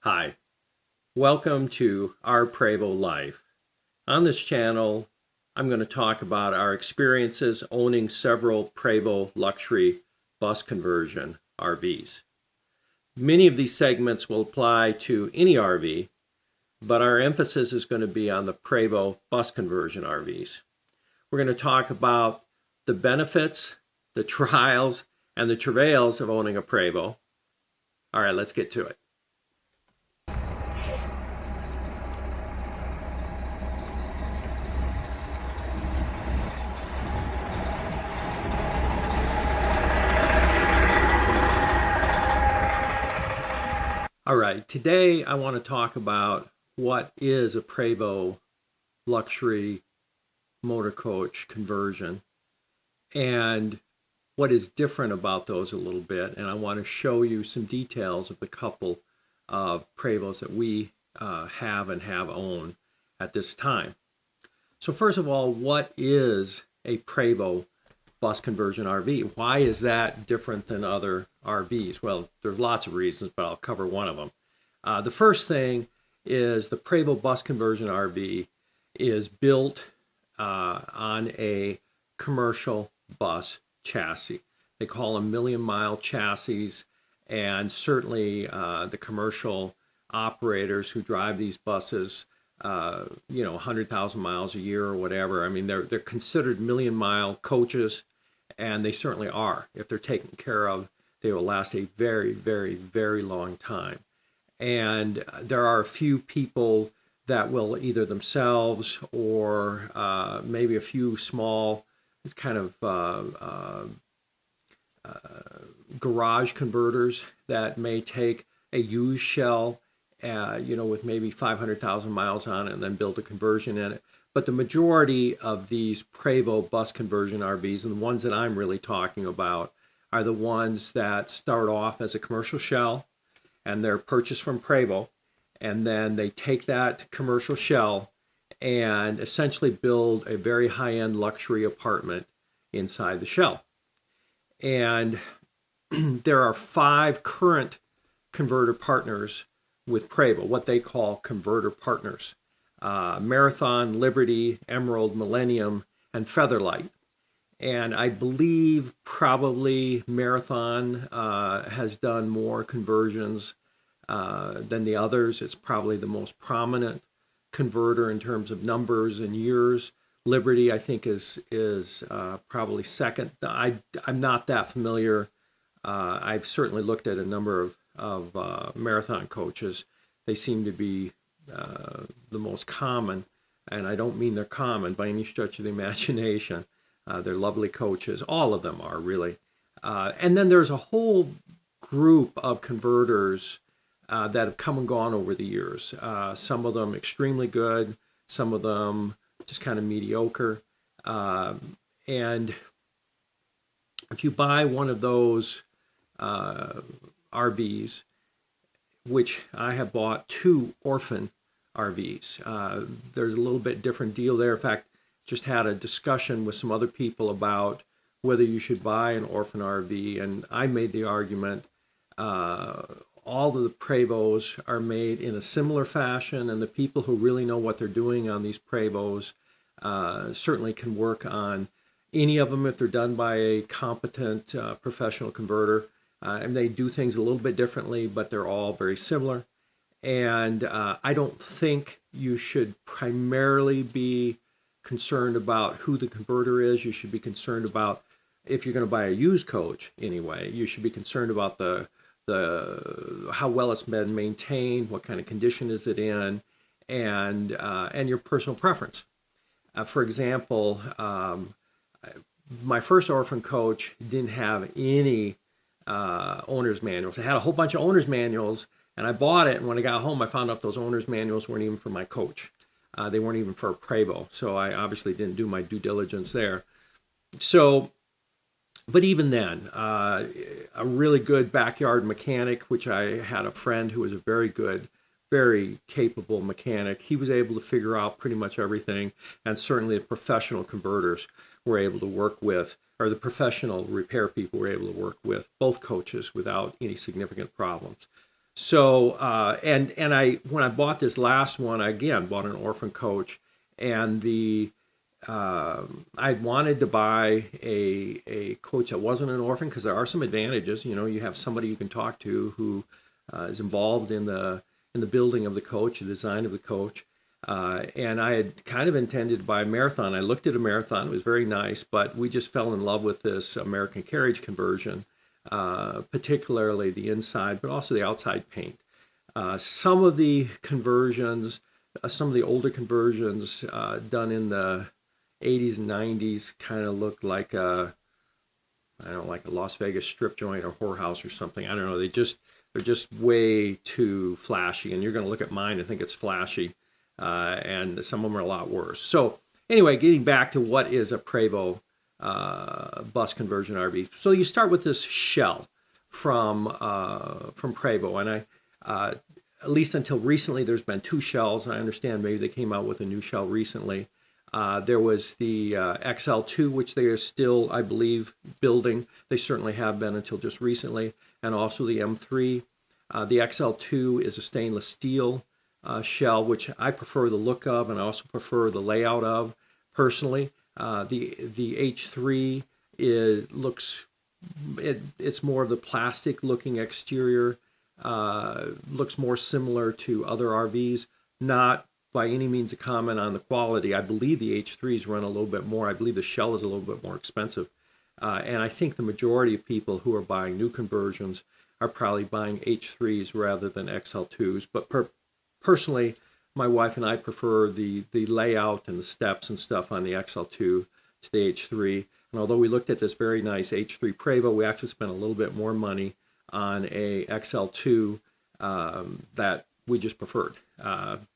Hi, welcome to Our Prevost Life. On this channel, I'm going to talk about our experiences owning several Prevost luxury bus conversion RVs. Many of these segments will apply to any RV, but our emphasis is going to be on the Prevost Bus Conversion RVs. We're going to talk about the benefits, the trials, and the travails of owning a Prevost. All right, let's get to it. All right, today I want to talk about what is a Prevost luxury motor coach conversion and what is different about those a little bit. And I want to show you some details of the couple of Prevosts that we have owned at this time. So first of all, what is a Prevost bus conversion RV? Why is that different than other RVs? Well, there's lots of reasons, but I'll cover one of them. The first thing is the Prevost bus conversion RV is built on a commercial bus chassis. They call them million-mile chassis, and certainly the commercial operators who drive these buses, 100,000 miles a year or whatever. I mean, they're considered million-mile coaches, and they certainly are. If they're taken care of, they will last a very, very, very long time. And there are a few people that will either themselves or maybe a few small kind of garage converters that may take a used shell, with maybe 500,000 miles on it and then build a conversion in it. But the majority of these Prevost bus conversion RVs, and the ones that I'm really talking about, are the ones that start off as a commercial shell, and they're purchased from Prevost, and then they take that commercial shell and essentially build a very high-end luxury apartment inside the shell. And there are 5 current converter partners with Prevost, what they call converter partners. Marathon, Liberty, Emerald, Millennium, and Featherlight. And I believe probably Marathon has done more conversions than the others. It's probably the most prominent converter in terms of numbers and years. Liberty, I think, is probably second. I'm not that familiar. I've certainly looked at a number of Marathon coaches. They seem to be the most common, and I don't mean they're common by any stretch of the imagination. They're lovely coaches. All of them are, really. And then there's a whole group of converters that have come and gone over the years. Some of them extremely good, some of them just kind of mediocre. And if you buy one of those RVs, which I have bought 2 orphan RVs. There's a little bit different deal there. In fact, just had a discussion with some other people about whether you should buy an orphan RV, and I made the argument all of the Prevosts are made in a similar fashion, and the people who really know what they're doing on these Prevosts certainly can work on any of them if they're done by a competent professional converter. And they do things a little bit differently, but they're all very similar. And I don't think you should primarily be concerned about who the converter is. You should be concerned about, if you're going to buy a used coach anyway, you should be concerned about the how well it's been maintained, what kind of condition is it in, and your personal preference. For example, my first orphan coach didn't have any owner's manuals. I had a whole bunch of owner's manuals, and I bought it, and when I got home, I found out those owner's manuals weren't even for my coach. They weren't even for a Prevost, so I obviously didn't do my due diligence there. So, but even then, a really good backyard mechanic, which I had a friend who was a very good, very capable mechanic, he was able to figure out pretty much everything, and certainly the professional converters were able to work with, or the professional repair people were able to work with both coaches without any significant problems. So and I when I bought this last one, I again bought an orphan coach, and I wanted to buy a coach that wasn't an orphan because there are some advantages. You have somebody you can talk to who is involved in the building of the coach, the design of the coach. And I had kind of intended to buy a Marathon. I looked at a Marathon; it was very nice, but we just fell in love with this American Carriage Conversion, particularly the inside, but also the outside paint. Some of the conversions, some of the older conversions done in the 80s and 90s kind of looked like like a Las Vegas strip joint or whorehouse or something. I don't know. They're just way too flashy. And you're going to look at mine and think it's flashy. And some of them are a lot worse. So anyway, getting back to what is a Prevost bus conversion RV. So you start with this shell from Prevost. And at least until recently, there's been two shells. I understand maybe they came out with a new shell recently. There was the XL2, which they are still, I believe, building. They certainly have been until just recently, and also the M3. The XL2 is a stainless steel shell, which I prefer the look of, and I also prefer the layout of personally. The H3 it's more of the plastic-looking exterior. Looks more similar to other RVs, not by any means a comment on the quality. I believe the H3s run a little bit more. I believe the shell is a little bit more expensive. And I think the majority of people who are buying new conversions are probably buying H3s rather than XL2s. But personally, my wife and I prefer the layout and the steps and stuff on the XL2 to the H3. And although we looked at this very nice H3 Prevost, we actually spent a little bit more money on a XL2 that we just preferred.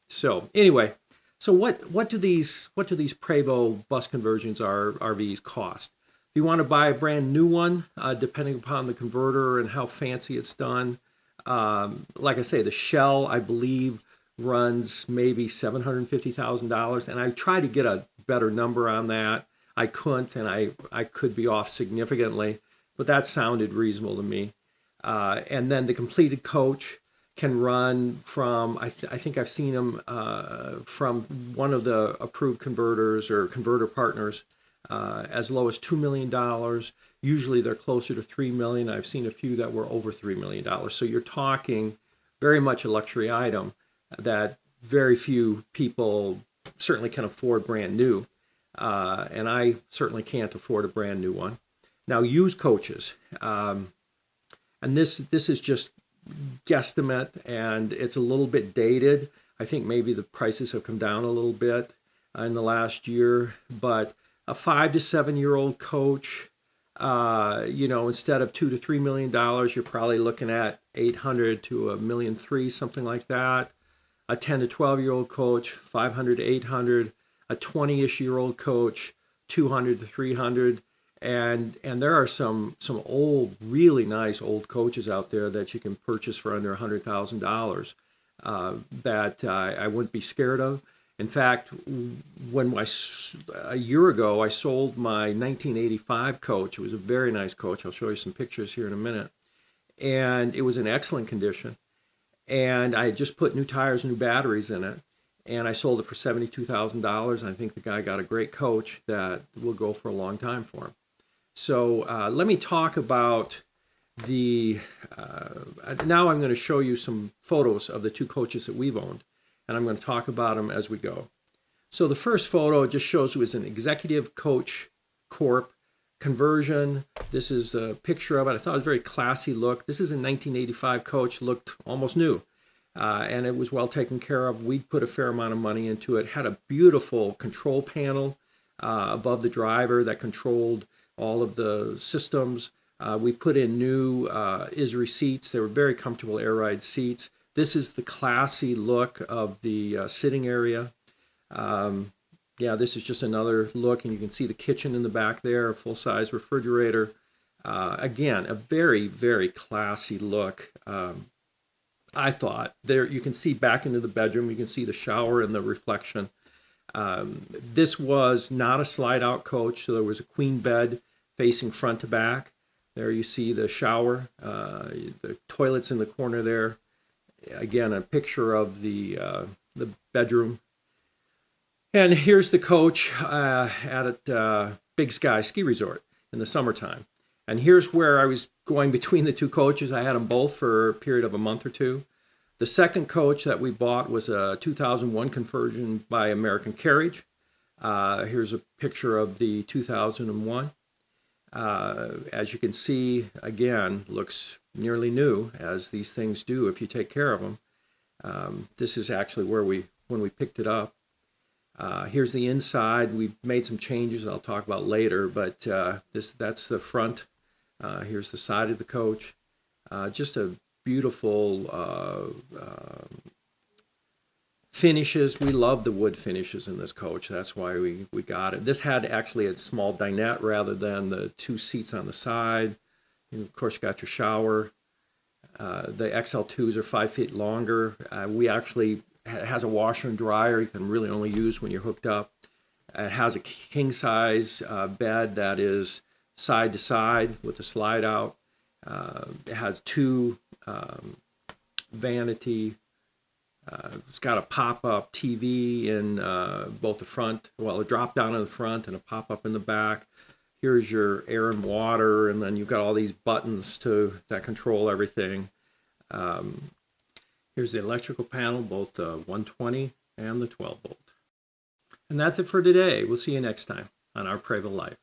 So anyway, so what do these Prevost bus conversions RVs cost? If you want to buy a brand new one, depending upon the converter and how fancy it's done, like I say, the shell I believe runs maybe $750,000, and I tried to get a better number on that. I couldn't, and I could be off significantly, but that sounded reasonable to me. And then the completed coach can run from, I think I've seen them from one of the approved converters or converter partners as low as $2 million. Usually they're closer to $3 million. I've seen a few that were over $3 million. So you're talking very much a luxury item that very few people certainly can afford brand new. And I certainly can't afford a brand new one. Now, used coaches. And this is just guesstimate, and it's a little bit dated. I think maybe the prices have come down a little bit in the last year, but a 5 to 7 year old coach, instead of $2 to $3 million, you're probably looking at 800 to $1.3 million, something like that. A 10 to 12 year old coach, 500 to 800. A 20-ish year old coach, 200 to 300. And there are some old, really nice old coaches out there that you can purchase for under $100,000 that I wouldn't be scared of. In fact, a year ago, I sold my 1985 coach. It was a very nice coach. I'll show you some pictures here in a minute. And it was in excellent condition. And I had just put new tires and new batteries in it. And I sold it for $72,000. I think the guy got a great coach that will go for a long time for him. So let me talk about now I'm going to show you some photos of the two coaches that we've owned, and I'm going to talk about them as we go. So the first photo just shows you as an executive coach corp conversion. This is a picture of it. I thought it was a very classy look. This is a 1985 coach, looked almost new, and it was well taken care of. We put a fair amount of money into it. Had a beautiful control panel above the driver that controlled all of the systems. We put in new Isri seats. They were very comfortable air ride seats. This is the classy look of the sitting area. This is just another look, and you can see the kitchen in the back there, a full-size refrigerator. Again, a very, very classy look. I thought there you can see back into the bedroom. You can see the shower and the reflection. This was not a slide-out coach, so there was a queen bed facing front to back. There you see the shower, the toilet's in the corner there, Again, a picture of the bedroom. And here's the coach at Big Sky Ski Resort in the summertime. And here's where I was going between the two coaches. I had them both for a period of a month or two. The second coach that we bought was a 2001 conversion by American Carriage. Here's a picture of the 2001. As you can see, again, looks nearly new, as these things do if you take care of them. This is actually when we picked it up. Here's the inside. We've made some changes I'll talk about later, but that's the front. Here's the side of the coach. Just a beautiful finishes. We love the wood finishes in this coach. That's why we got it. This had actually a small dinette rather than the two seats on the side. And of course, you got your shower. The XL2s are 5 feet longer. We actually has a washer and dryer you can really only use when you're hooked up. It has a king size bed that is side to side with a slide out. It has two vanity. It's got a pop-up TV in both the front, a drop down in the front and a pop-up in the back. Here's your air and water, and then you've got all these buttons that control everything. Here's the electrical panel, both the 120 and the 12 volt. And that's it for today. We'll see you next time on Our Prevost Life.